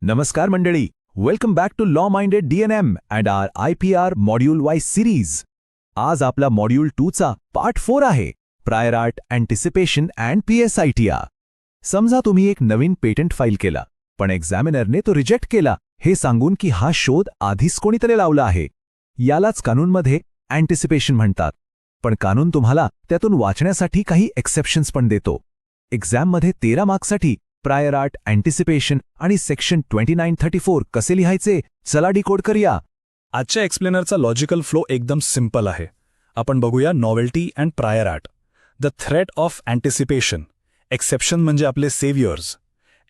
नमस्कार मंडळी, welcome back to law minded DNM and our IPR module wise series. आज आपला मॉड्यूल 2चा पार्ट 4 आहे, prior art anticipation and PSITR. समजा तुम्ही एक नवीन पेटंट फाईल केला, पण एक्झामिनरने तो रिजेक्ट केला हे सांगून की हा शोध आधीच कोणीतरी लावला आहे. यालाच कानूनमध्ये अँटिसिपेशन म्हणतात. पण कानून तुम्हाला त्यातून वाचण्यासाठी काही एक्सेप्शन्स पण देतो. एक्झाममध्ये 13 मार्क्ससाठी प्रायर आर्ट अँटिसिपेशन आणि सेक्शन 2934 कसे लिहायचे, चला डिकोड करूया. आजच्या एक्सप्लेनरचा लॉजिकल फ्लो एकदम सिंपल आहे. आपण बघूया novelty and prior art, the threat of anticipation, exception म्हणजे आपले सेव्हियर्स,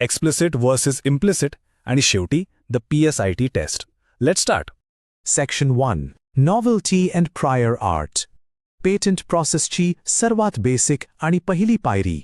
एक्सप्लिसिट वर्सेस इम्प्लिसिट आणि शेवटी the PSIT test. Let's start. Section 1 novelty and prior art. Patent प्रोसेसची सर्वात बेसिक आणि पहिली पायरी.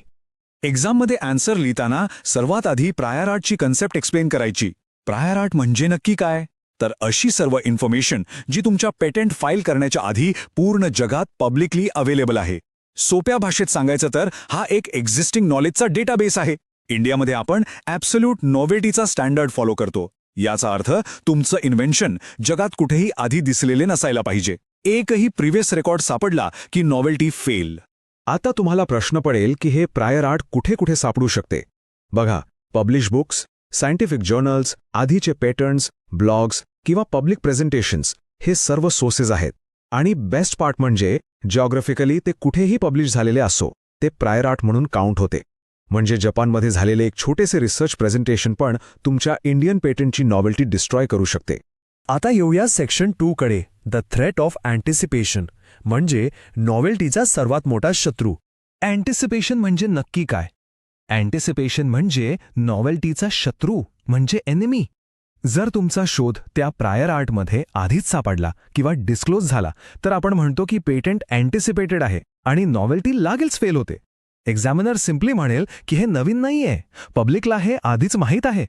एक्झाममध्ये आन्सर लिहिताना सर्वात आधी प्रायर आर्टची कन्सेप्ट एक्सप्लेन करायची. प्रायर आर्ट म्हणजे नक्की काय? तर अशी सर्व इन्फॉर्मेशन जी तुमच्या पेटंट फाईल करण्याच्या आधी पूर्ण जगात पब्लिकली अवेलेबल आहे. सोप्या भाषेत सांगायचं तर हा एक एक्झिस्टिंग नॉलेजचा डेटाबेस आहे. इंडियामध्ये आपण ॲब्सोल्यूट नॉवेल्टीचा स्टँडर्ड फॉलो करतो. याचा अर्थ तुमचं इन्व्हेन्शन जगात कुठेही आधी दिसलेले नसायला पाहिजे. एकही प्रिव्हियस रेकॉर्ड सापडला की नॉवेल्टी फेल. आता तुम्हाला प्रश्न पडेल की हे प्रायर आर्ट कुठे कुठे सापडू शकते. बघा, पब्लिश बुक्स, सायंटिफिक जर्नल्स, आधीचे पेटंट्स, ब्लॉग्स किंवा पब्लिक प्रेझेंटेशन्स हे सर्व सोर्सेस आहेत. आणि बेस्ट पार्ट म्हणजे जिओग्राफिकली ते कुठेही पब्लिश झालेले असो, ते प्रायर आर्ट म्हणून काउंट होते. म्हणजे जपानमध्ये झालेले एक छोटेसे रिसर्च प्रेझेंटेशन पण तुमच्या इंडियन पेटंटची नॉवेल्टी डिस्ट्रॉय करू शकते. आता येऊया सेक्शन 2 कडे, द थ्रेट ऑफ अँटिसिपेशन म्हणजे नॉवेल्टीचा सर्वात मोठा शत्रू. अँटिसिपेशन म्हणजे नक्की काय? अँटिसिपेशन म्हणजे नॉवेल्टीचा शत्रू म्हणजे एनिमी. जर तुमचा शोध त्या प्रायर आर्टमध्ये आधीच सापडला किंवा डिस्क्लोज झाला तर आपण म्हणतो की पेटंट अँटिसिपेटेड आहे आणि नॉवेल्टी लागेलच फेल होते. एक्झामिनर सिम्पली म्हणेल की हे नवीन नाहीये, पब्लिकला हे आधीच माहीत आहे.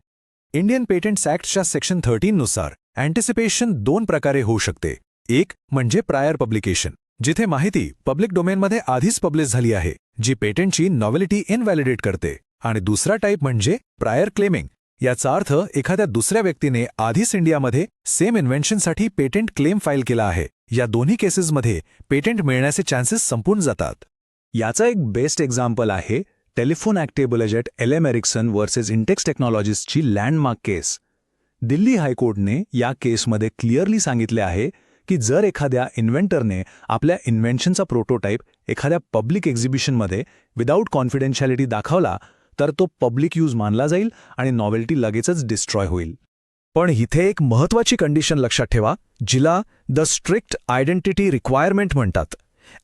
इंडियन पेटंट्स ॲक्टच्या सेक्शन 13 नुसार अँटिसिपेशन 2 प्रकारे होऊ शकते. एक म्हणजे प्रायर पब्लिकेशन, जिथे माहिती पब्लिक डोमेनमध्ये आधीच पब्लिश झाली आहे, जी पेटंटची नॉवेलिटी इनव्हॅलिडेट करते. आणि दुसरा टाईप म्हणजे प्रायर क्लेमिंग. याचा अर्थ एखाद्या दुसऱ्या व्यक्तीने आधीच इंडियामध्ये सेम इन्व्हेन्शनसाठी पेटंट क्लेम फाईल केला आहे. या दोन्ही केसेसमध्ये पेटंट मिळण्याचे चान्सेस संपून जातात. याचा एक बेस्ट एक्झाम्पल आहे टेलिफोन ॲक्टेबलजेट LM एरिक्सन वर्सेस इंटेक्स टेक्नॉलॉजीजची लँडमार्क केस. दिल्ली हायकोर्टने या केसमध्ये क्लिअरली सांगितले आहे की जर एखाद्या इन्व्हेंटरने आपल्या इन्व्हेन्शनचा प्रोटोटाईप एखाद्या पब्लिक एक्झिबिशनमध्ये विदाऊट कॉन्फिडेन्शियलिटी दाखवला तर तो पब्लिक यूज मानला जाईल आणि नॉवेल्टी लगेचच डिस्ट्रॉय होईल. पण इथे एक महत्त्वाची कंडिशन लक्षात ठेवा, जिला द स्ट्रिक्ट आयडेंटिटी रिक्वायरमेंट म्हणतात.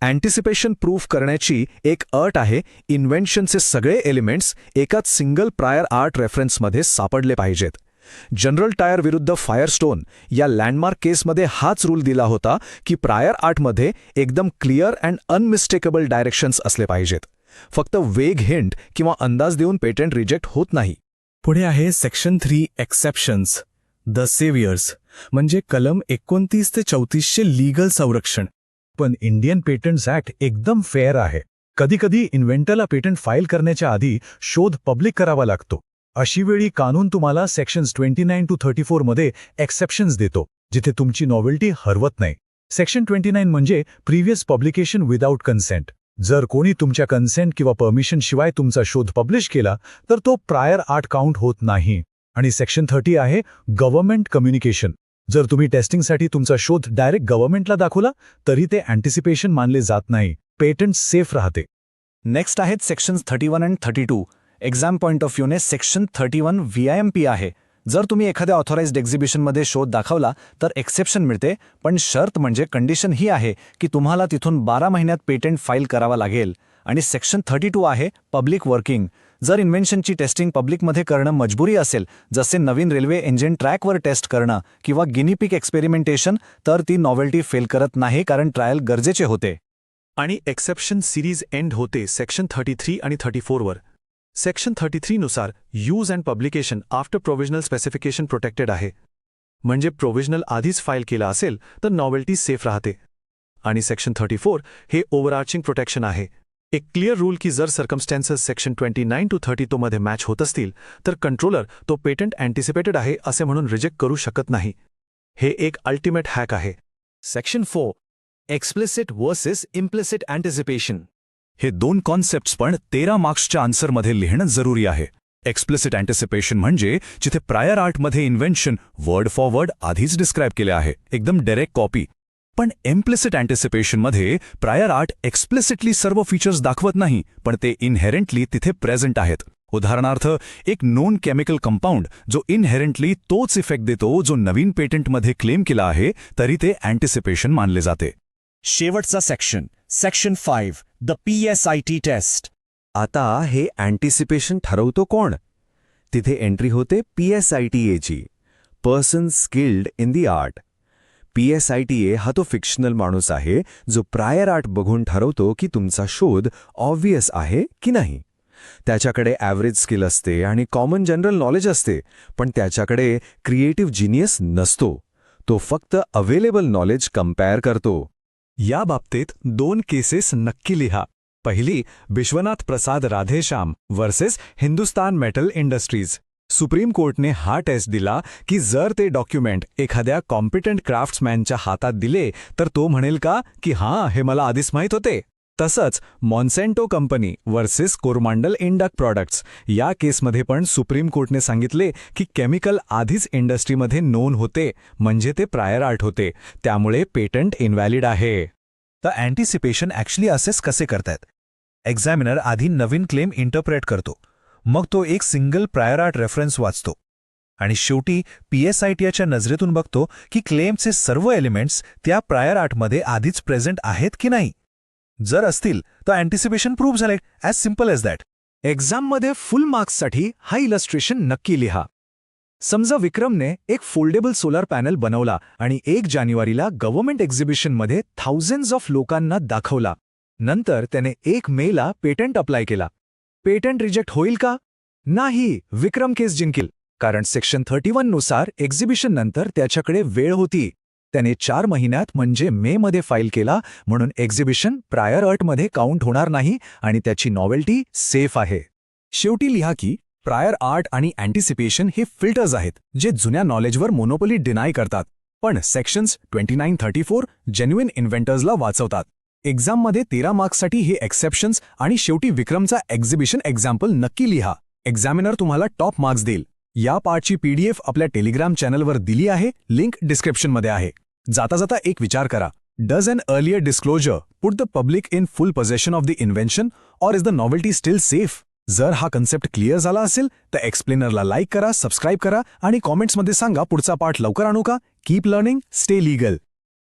अँटिसिपेशन प्रूफ करण्याची एक अट आहे, इन्व्हेन्शनचे सगळे एलिमेंट्स एकाच सिंगल प्रायर आर्ट रेफरन्समध्ये सापडले पाहिजेत. जनरल टायर विरुद्ध फायरस्टोन या लँडमार्क केसमध्ये हाच रूल दिला होता की प्रायर आर्टमध्ये एकदम क्लिअर अँड अनमिस्टेकेबल डायरेक्शन्स असले पाहिजेत. फक्त वेग हिंट किंवा अंदाज देऊन पेटंट रिजेक्ट होत नाही. पुढे आहे सेक्शन 3 एक्सेप्शन्स, द सेव्हियर्स म्हणजे कलम 29 ते 34चे लीगल संरक्षण. पण इंडियन पेटंट्स ॲक्ट एकदम फेअर आहे. कधीकधी इन्व्हेंटरला पेटंट फाईल करण्याच्या आधी शोध पब्लिक करावा लागतो. अशी वेळी कानून तुम्हाला सेक्शन्स 29 to 34 मध्ये एक्सेप्शन्स देतो, जिथे तुमची नॉवेल्टी हरवत नाही. सेक्शन 29 म्हणजे प्रिव्हियस पब्लिकेशन विदाऊट कन्सेंट. जर कोणी तुमच्या कन्सेंट किंवा परमिशन शिवाय तुमचा शोध पब्लिश केला तर तो प्रायर आर्ट काउंट होत नाही. आणि सेक्शन 30 आहे गव्हर्नमेंट कम्युनिकेशन. जर तुम्ही टेस्टिंगसाठी तुमचा शोध डायरेक्ट गव्हर्नमेंटला दाखवला तरी ते अँटिसिपेशन मानले जात नाही. पेटंट सेफ राहते. नेक्स्ट आहेत sections 31 and 32. Exam point of व्ह्यूने सेक्शन 31 VIMP आहे. जर तुम्ही एखाद्या ऑथॉराइज्ड एक्झिबिशनमध्ये शोध दाखवला तर एक्सेप्शन मिळते, पण शर्त म्हणजे कंडिशन ही आहे की तुम्हाला तिथून 12 महिन्यात पेटंट फाईल करावा लागेल. आणि सेक्शन 32 आहे पब्लिक वर्किंग. जर इन्व्हेन्शनची टेस्टिंग पब्लिकमध्ये करणं मजबुरी असेल, जसे नवीन रेल्वे इंजिन ट्रॅकवर टेस्ट करणं किंवा गिनीपिक एक्सपेरिमेंटेशन, तर ती नॉवेल्टी फेल करत नाही, कारण ट्रायल गरजेचे होते. आणि एक्सेप्शन सिरीज एंड होते सेक्शन 33 आणि 34 वर. सेक्शन 33 नुसार use and publication after provisional specification protected आहे. म्हणजे प्रोव्हिजनल आधीच फाईल केला असेल तर नॉवेल्टी सेफ राहते. आणि सेक्शन 34 हे ओव्हरआर्चिंग प्रोटेक्शन आहे. एक क्लिअर रूल की जर सर्कमस्टॅन्सेस सेक्शन 29 to 32 मध्ये मॅच होत असतील तर कंट्रोलर तो पेटंट अँटिसिपेटेड आहे असे म्हणून रिजेक्ट करू शकत नाही. हे एक अल्टिमेट हॅक आहे. Section 4 explicit versus implicit anticipation. हे दोन कॉन्सेप्ट्स पण 13 मार्क्सच्या आन्सरमध्ये लिहिणं जरुरी आहे. एक्सप्लिसिट अँटिसिपेशन म्हणजे जिथे प्रायर आर्टमध्ये इन्व्हेन्शन वर्ड फॉर वर्ड आधीच डिस्क्राईब केले आहे, एकदम डायरेक्ट कॉपी. पण इम्प्लिसिट अँटिसिपेशनमध्ये प्रायर आर्ट एक्सप्लिसिटली सर्व फीचर्स दाखवत नाही, पण ते इनहेरेंटली तिथे प्रेझेंट आहेत. उदाहरणार्थ, एक नोन केमिकल कंपाऊंड जो इनहेरेंटली तोच इफेक्ट देतो जो नवीन पेटंटमध्ये क्लेम केला आहे, तरी ते अँटिसिपेशन मानले जाते. शेवटचा सेक्शन 5 द PSIT टेस्ट. आता हे अँटिसिपेशन ठरवतो कोण? तिथे एंट्री होते PSITA person skilled in the art. PSITA हा तो फिक्शनल माणूस आहे जो प्रायर आर्ट बघून ठरवतो की तुमचा शोध ऑब्व्हियस आहे की नाही. त्याच्याकडे ॲव्हरेज स्किल असते आणि कॉमन जनरल नॉलेज असते, पण त्याच्याकडे क्रिएटिव्ह जिनियस नसतो. तो फक्त अवेलेबल नॉलेज कंपेअर करतो. या बाबतीत 2 केसेस नक्की लिहा. पहिली, Vishwanath Prasad Radheshyam versus Hindustan metal industries. Supreme कोर्टने हा टेस्ट दिला की जर ते डॉक्युमेंट एखाद्या कॉम्पिटंट क्राफ्ट्समॅनच्या हातात दिले तर तो म्हणेल का की हां, हे मला आधीच माहीत होते. तसंच Monsanto company versus कोरमांडल Indic products या केसमध्ये पण सुप्रीम कोर्टने सांगितले की केमिकल आधीच इंडस्ट्रीमध्ये नोन होते, म्हणजे ते प्रायर आर्ट होते, त्यामुळे पेटंट इनव्हॅलिड आहे. तर अँटिसिपेशन ॲक्च्युली असेच कसे करतायत? एक्झामिनर आधी नवीन क्लेम इंटरप्रेट करतो, मग तो एक सिंगल प्रायर आर्ट रेफरन्स वाचतो आणि शेवटी PSITच्या नजरेतून बघतो की क्लेमचे सर्व एलिमेंट्स त्या प्रायर आर्टमध्ये आधीच प्रेझेंट आहेत की नाही. जर असतील तर अँटिसिपेशन प्रूव्ह झाले. As simple as that. एक्झाममध्ये फुल मार्क्ससाठी हा इलस्ट्रेशन नक्की लिहा. समजा विक्रमने एक फोल्डेबल सोलार पॅनल बनवला आणि 1 जानेवारीला गव्हर्नमेंट एक्झिबिशनमध्ये थाउजंड्स ऑफ लोकांना दाखवला. नंतर त्याने 1 मेला पेटंट अप्लाय केला. पेटंट रिजेक्ट होईल का? नाही, विक्रम केस जिंकेल, कारण सेक्शन 31 नुसार एक्झिबिशन नंतर त्याच्याकडे वेळ होती. त्याने 4 महिन्यात म्हणजे मेमध्ये फाईल केला, म्हणून एक्झिबिशन प्रायर आर्टमध्ये काउंट होणार नाही आणि त्याची नॉवेल्टी सेफ आहे. शेवटी लिहा की प्रायर आर्ट आणि अँटिसिपेशन हे फिल्टर्स आहेत जे जुन्या नॉलेजवर मोनोपोली डिनाय करतात, पण सेक्शन्स 29-34 जेन्युइन इन्व्हेंटर्सला वाचवतात. एक्झाममध्ये 13 मार्क्ससाठी हे एक्सेप्शन्स आणि शेवटी विक्रमचा एक्झिबिशन एक्झाम्पल नक्की लिहा. एक्झामिनर तुम्हाला टॉप मार्क्स देईल. या पार्टची PDF आपल्या टेलिग्राम चॅनलवर दिली आहे, लिंक डिस्क्रिप्शनमध्ये आहे. जाता जाता एक विचार करा. Does an earlier disclosure put the public in full possession of the invention or is the novelty still safe? जर हा कन्सेप्ट क्लिअर झाला असेल तर एक्सप्लेनरला लाईक करा, सबस्क्राईब करा आणि कॉमेंट्समध्ये सांगा पुढचा पार्ट लवकर आणू का. Keep learning, stay legal.